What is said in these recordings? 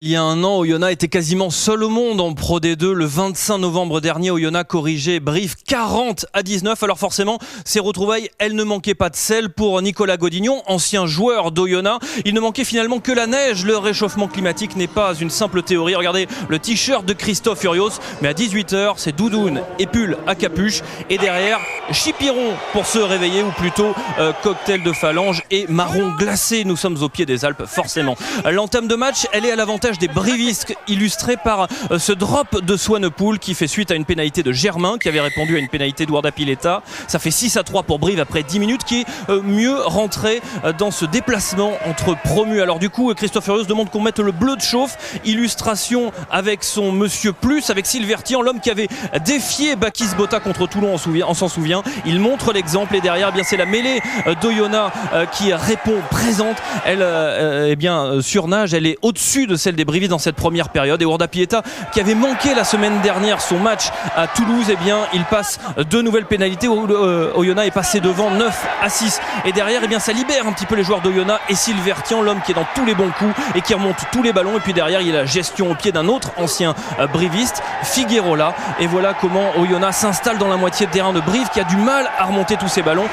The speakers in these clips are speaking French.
Il y a un an, Oyonnax était quasiment seul au monde en Pro D2. Le 25 novembre dernier, Oyonnax corrigeait Brive 40-19. Alors forcément, ces retrouvailles, elles ne manquaient pas de sel pour Nicolas Godignon, ancien joueur d'Oyonnax. Il ne manquait finalement que la neige. Le réchauffement climatique n'est pas une simple théorie. Regardez le t-shirt de Christophe Urios. Mais à 18h, c'est doudoune et pull à capuche. Et derrière, chipiron pour se réveiller, ou plutôt cocktail de phalange et marron glacé. Nous sommes au pied des Alpes, forcément. L'entame de match, elle est à l'avantage des brivistes, illustré par ce drop de Swanepoel qui fait suite à une pénalité de Germain qui avait répondu à une pénalité d'Ourda Pileta. Ça fait 6-3 pour Brive après 10 minutes, qui est mieux rentré dans ce déplacement entre promus. Alors du coup, Christophe Urios demande qu'on mette le bleu de chauffe. Illustration avec son Monsieur Plus, avec Silvertian, l'homme qui avait défié Bakis Bota contre Toulon, on s'en souvient. Il montre l'exemple et derrière, eh bien, c'est la mêlée d'Oyonnax qui répond présente. Elle surnage, elle est au-dessus de celle des brivistes dans cette première période. Et Ourda Pileta, qui avait manqué la semaine dernière son match à Toulouse, eh bien, il passe deux nouvelles pénalités. Oyonnax est passé devant 9-6. Et derrière, eh bien, ça libère un petit peu les joueurs d'Oyonnax et Silvertian, l'homme qui est dans tous les bons coups et qui remonte tous les ballons. Et puis derrière, il y a la gestion au pied d'un autre ancien briviste, Figueroa. Et voilà comment Oyonnax s'installe dans la moitié de terrain de Brive, qui a du mal à remonter tous ces ballons.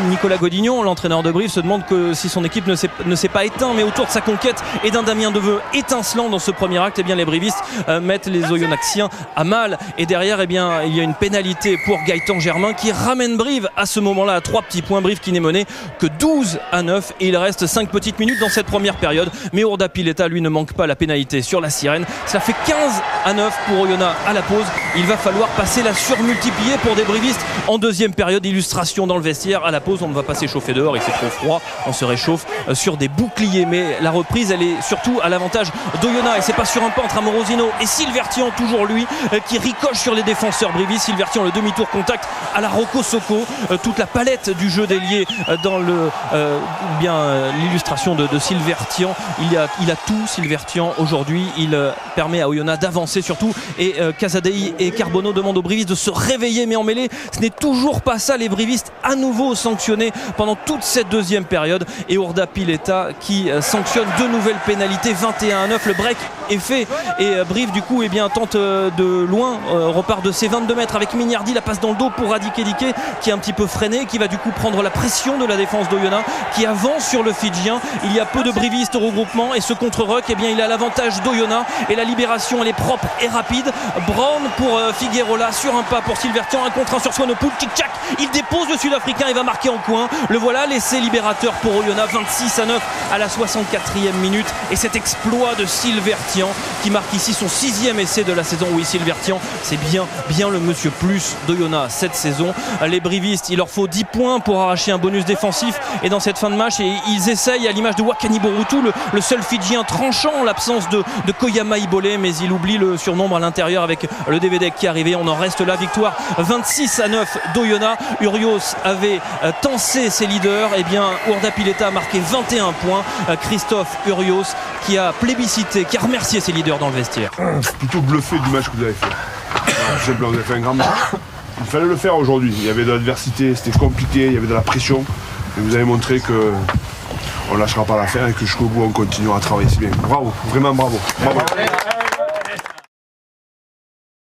Nicolas Godignon, l'entraîneur de Brive, se demande que si son équipe ne s'est pas éteint, mais autour de sa conquête et d'un Damien Deveux étincelant dans ce premier acte, eh bien, les brivistes mettent les Oyonnaxiens à mal. Et derrière, eh bien, il y a une pénalité pour Gaëtan Germain qui ramène Brive à ce moment-là à 3 petits points. Brive qui n'est mené que 12-9 et il reste 5 petites minutes dans cette première période. Mais Ourda Pileta, lui, ne manque pas la pénalité sur la sirène. Ça fait 15-9 pour Oyonnax à la pause. Il va falloir passer la surmultiplier pour des brivistes en deuxième période. Illustration dans le vestiaire. À la pause, on ne va pas s'échauffer dehors, il fait trop froid. On se réchauffe sur des boucliers. Mais la reprise, elle est surtout à l'avantage d'Oyonnax. Et c'est pas sur un pas entre Amorosino et Silvertian, toujours lui, qui ricoche sur les défenseurs brivistes. Silvertian, le demi-tour contact à la Rocco Socco. Toute la palette du jeu d'ailier dans l'illustration de Silvertian. Il a tout, Silvertian, aujourd'hui. Il permet à Oyonnax d'avancer surtout. Et Casadei et Carbonneau demandent aux brivistes de se réveiller, mais en mêlée, ce n'est toujours pas ça. Les brivistes à nouveau sanctionnés pendant toute cette deuxième période. Et Ourda Pileta qui sanctionne deux nouvelles pénalités, 21-9. Le break est fait et Brive du coup, eh bien, tente de loin, repart de ses 22 mètres avec Mignardi, la passe dans le dos pour Radike Dike qui est un petit peu freiné, qui va du coup prendre la pression de la défense d'Oyonnax qui avance sur le Fidjien. Il y a peu de brivistes au regroupement et ce contre-ruck, eh bien, il a l'avantage d'Oyonnax et la libération, elle est propre et rapide. Brown pour Figueroa sur un pas pour Silvertian, un contre un sur Swanepoel, tic-tac, il dépose le Sud-Africain et va marquer en coin. Le voilà, l'essai libérateur pour Oyonnax, 26-9 à la 64e minute. Et cet exploit de Silvertian qui marque ici son 6e essai de la saison. Oui, Silvertian, c'est bien le Monsieur Plus d'Oyonnax cette saison. Les brivistes, il leur faut 10 points pour arracher un bonus défensif et dans cette fin de match, et ils essayent à l'image de Wakani Borutu, le seul Fidjien tranchant l'absence de Koyama Ibole, mais il oublie le surnombre à l'intérieur avec le DVD qui est arrivé. On en reste là, victoire 26-9 d'Oyonnax. Urios avait tensé ses leaders, et bien Ourda Pileta a marqué 21 points. Christophe Urios qui a plébiscité, qui a remercié ses leaders dans le vestiaire. Plutôt bluffé du match que vous avez fait. Tout simplement, vous avez fait un grand match. Il fallait le faire aujourd'hui. Il y avait de l'adversité, c'était compliqué, il y avait de la pression. Et vous avez montré que on ne lâchera pas l'affaire et que jusqu'au bout on continuera à travailler si bien. Bravo, vraiment bravo. Bravo.